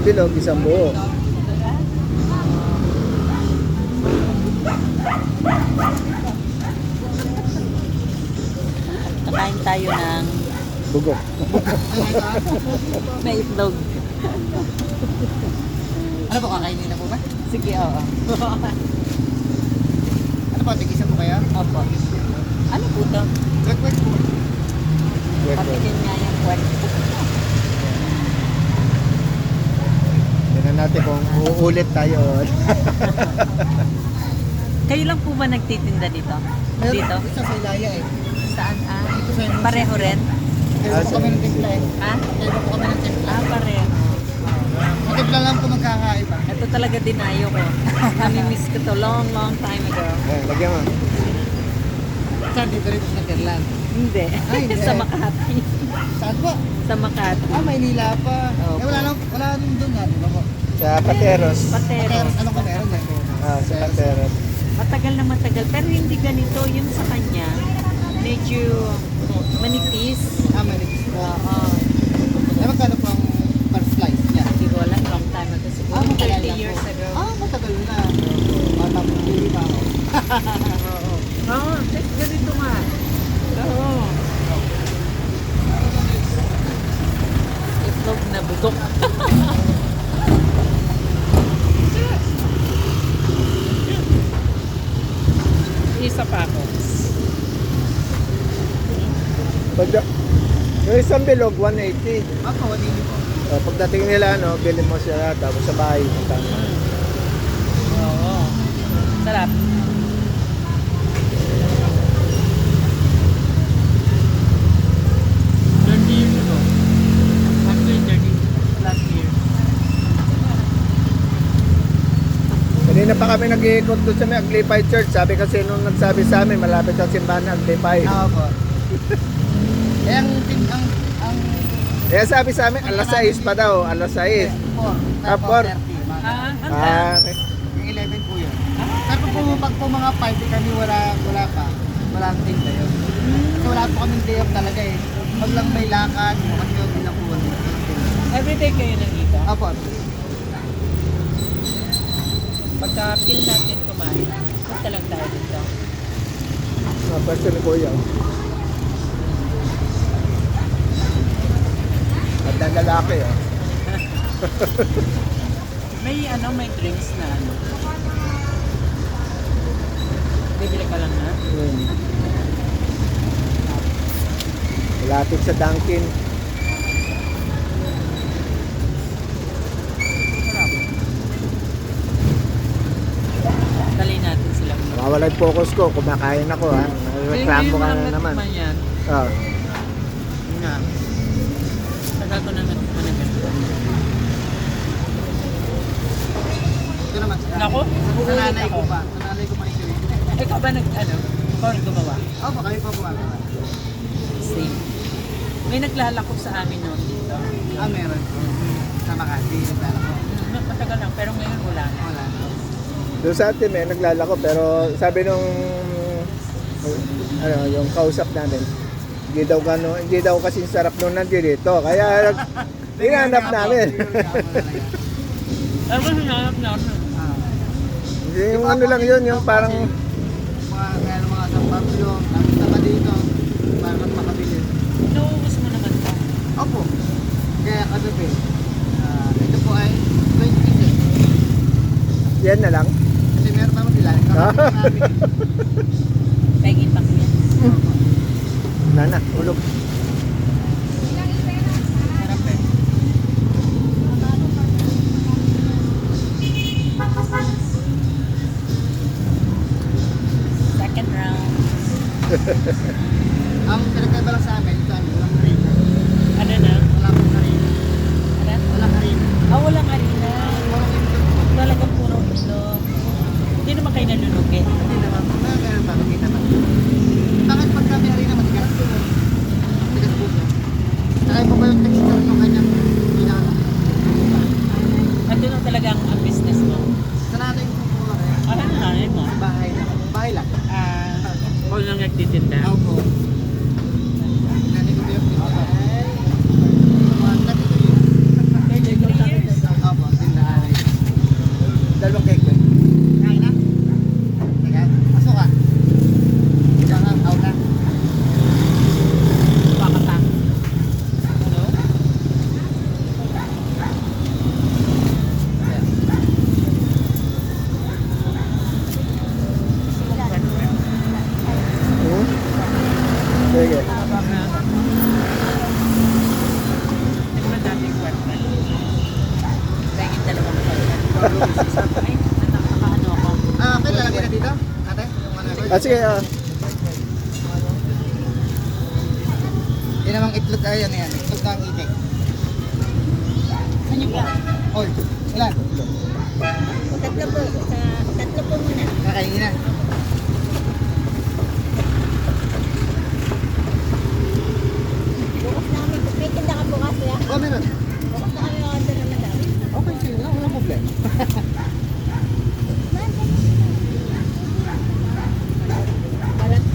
bilog, isang buo. Kakain tayo ng Bugok. may itlog. Ano po, kakainin na po ba? Sige, oo. Ano po, tigisa po kaya? Opo. Ano po to? Wait po. Wet, wet. Patikin nga yung kwento. Tignan natin kung uulit tayo. Kayo lang po ba nagtitinda dito? Dito? Isa sa Ilaya eh. Saan? Dito sa inyo. Pareho rin? Kaya po kami ng timpla eh. Ha? Kaya po kami ng timpla. Pareho. Ang timpla lang po magkakaiba. Ito talaga dinayo ko. Nami-miss ko to long time ago. Ayan, lagyan mo. Saan dito rin po sa Kerlan? Hindi. Ay, hindi. Sa Makati. Saan po? Sa Makati. Maynila pa. Opo. Eh wala nung doon nga, di ba po? Sa Pateros. Patero. Ano ko meron eh? Sa Pateros. Matagal na matagal. Pero hindi ganito. Yung sa kanya, medyo manipis. Manipis po. Oo. Eh magkano po ang per slice niya? Hindi ko alam. Long time ago. Siguro Matagal 30 na years po. ago. Matagal na. Bata po, hindi pa ako. Oo. Oo. Ganito nga. Oo. Itlog na bugok. Isa pa ako. Yung isang bilog, 180. Ako, hindi po. Pagdating nila, bilhin mo sila, tapos sa bahay. Oo. Sarap. Kanina pa kami nag-iikot doon sa may Aglipay Church. Sabi kasi nung nagsabi sa amin, malapit sa simbahan ng Aglipay. Oo po. Eh, ang Kaya sabi sa amin, alas 6 pa daw, alas 6. 4. 4. Hanggang. Okay. Yung 11 po yun. Pero po, pag po mga 5 kami wala pa. Wala ang tinda yun. Kasi wala po kaming day off talaga eh. Pag lang may lakad, kasi yun din ako. Everyday kayo nandito. Apo. Pagka feel natin kumain, punta lang tayo dito. Pwesto ni Kuya. At ang lalaki, May drinks na ano. Bibili ka lang na. Malapit sa Dunkin. Dali natin sila. Mawala yung focus ko, kumakain ako ha. Reklamo ka na naman. Yan. Oh. Yun nga. Tagal ko na natikman ng ganito. Ito naman. Nako, Sa nanay ako. ko pa. Sa nanay ko pa ito eh. Ikaw ba ikaw rin gumawa? Opo, kami pa gumagawa. Same. May naglalakop sa amin noon dito. Meron po. Sa Makati, naglalako. Matagal lang, pero ngayon wala na. Wala na. Doon sa atin may naglalako pero sabi nung yung kausap namin, hindi daw kasi sarap nung nandito. Kaya hinanap namin. Ano ba hinanap namin? Yung ano lang yun, yung parang mga San Pablo, tapos na dito, para mas makabili. Nauubos mo naman ito. Opo. Kaya kagabi, ito po ay 20 pesos. yan na lang. Kasi meron pa magdilan. Kakabi namin. Peggy pa ko yan. Nana, ulog. Sarap eh. Second round. Ang pinagkaiba lang sa amin, ito walang harina. Ano na? Wala pong harina. Ano? Walang harina. Walang harina. Walang harina. Talagang puro itlog. Hindi naman kayo nalulugi. Hindi naman. Meron pa, makita pa. Bakit pag kami harina, matigas po. Matigas po. Saka iba pa yung texture ng kanyang pinaka. Ito na talagang ang business mo. Sa nanay ko po, Ano na nanay mo? bahay lang. Bahay lang. Ako lang nagtitinda. Opo. Nanay ko po yung pinaka. Mga 33 years. 33 years? Opo. Dalawang cake eh. Kain na? Teka, pasok ka. Ikaw nga, out na. Pakata. Ano? Hmm? Sige. Tingnan natin kwenta. Dahil dalawang kwenta. Ay, nakakaano ako. Ah, okay, lalagyan na dito. Ate, yung ano. Sige, Yan namang itlog, ayan yan. Itlog ng itik. Saan yung ba? Oy, ilan? Tatlo po. Tatlo po muna. Kakainin na. Bukas na kami. May tinda ka bukas ya. Oh, meron. Bukas na kami order na madami. Okay, sige lang, walang problema. Walang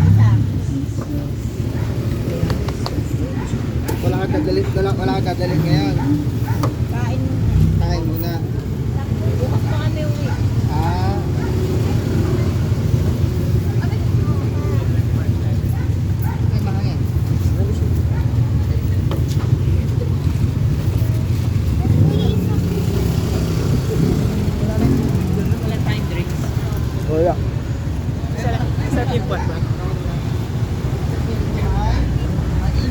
isa. Wala kang dadalhin ngayon. Kain mo. Kain muna. Bukas pa kami uwi. Ah. Ay, mahangin. Wala tayong drinks. wala. Sa tipot ba?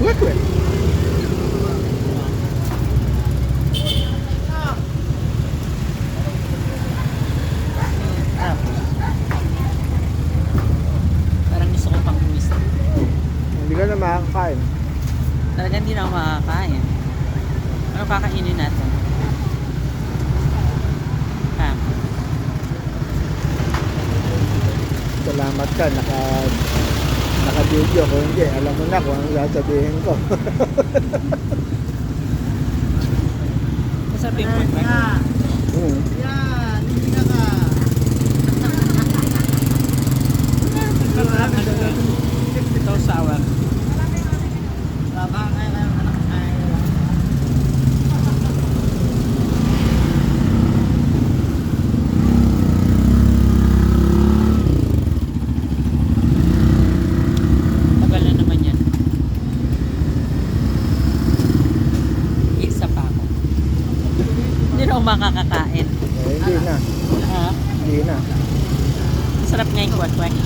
Wait, wait. Parang gusto ko pang umis. Hindi ka na makakain. Talagang hindi na ako makakain. Ano kakainin natin? Ha? Salamat ka, naka-video. Kung hindi, alam mo na kung ano sasabihin ko. Sasabihin ko ba? Hmm. Yan, hindi na ka. Ito sour. Labang ay anak ay. Tagal na naman yan. Isa pa ako. Hindi na ako makakakain. Hindi na. Ha? Hindi na. Masarap nga yung kwek-kwek.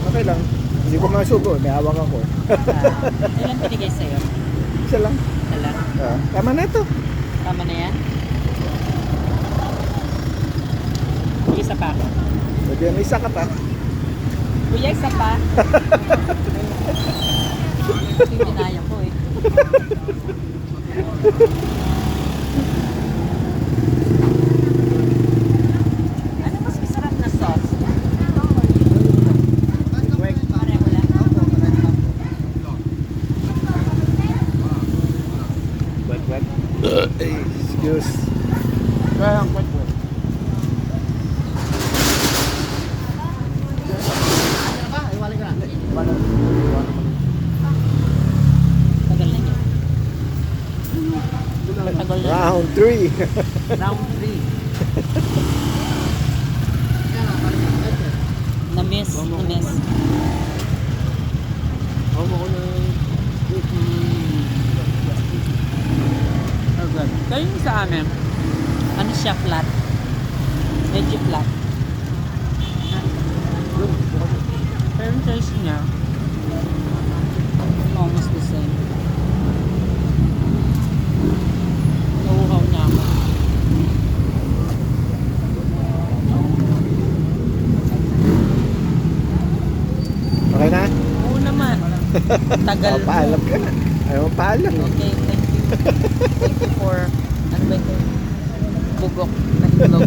Okay lang. Hindi ko masubo. May hawak ako. Ilan binigay sa'yo? Isa lang. Dala. Tama na ito. Tama na yan? Isa pa ako. Pwede may isa ka pa. Kuya, isa pa. Ito yung dinaya ko eh. Ano mas masarap na sauce? Pareho lang. Wait, wait. Excuse. Kaya ang kwek-kwek. Ano ba? Iwalay ka na. Tagal na yun. Tagal na. Round 3. Round 3. Na-miss. Na-miss. Agad. Kaya yung sa amin, ano siya, flat. Medyo flat. Pero yung taste niya, almost the same. Nauuhaw niya ako. Okay na? Oo naman. Tagal mo. Paalam ka na. Ayaw mo paalam. Okay, thank you. Thank you for, ano ba ito? Bugok na itlog.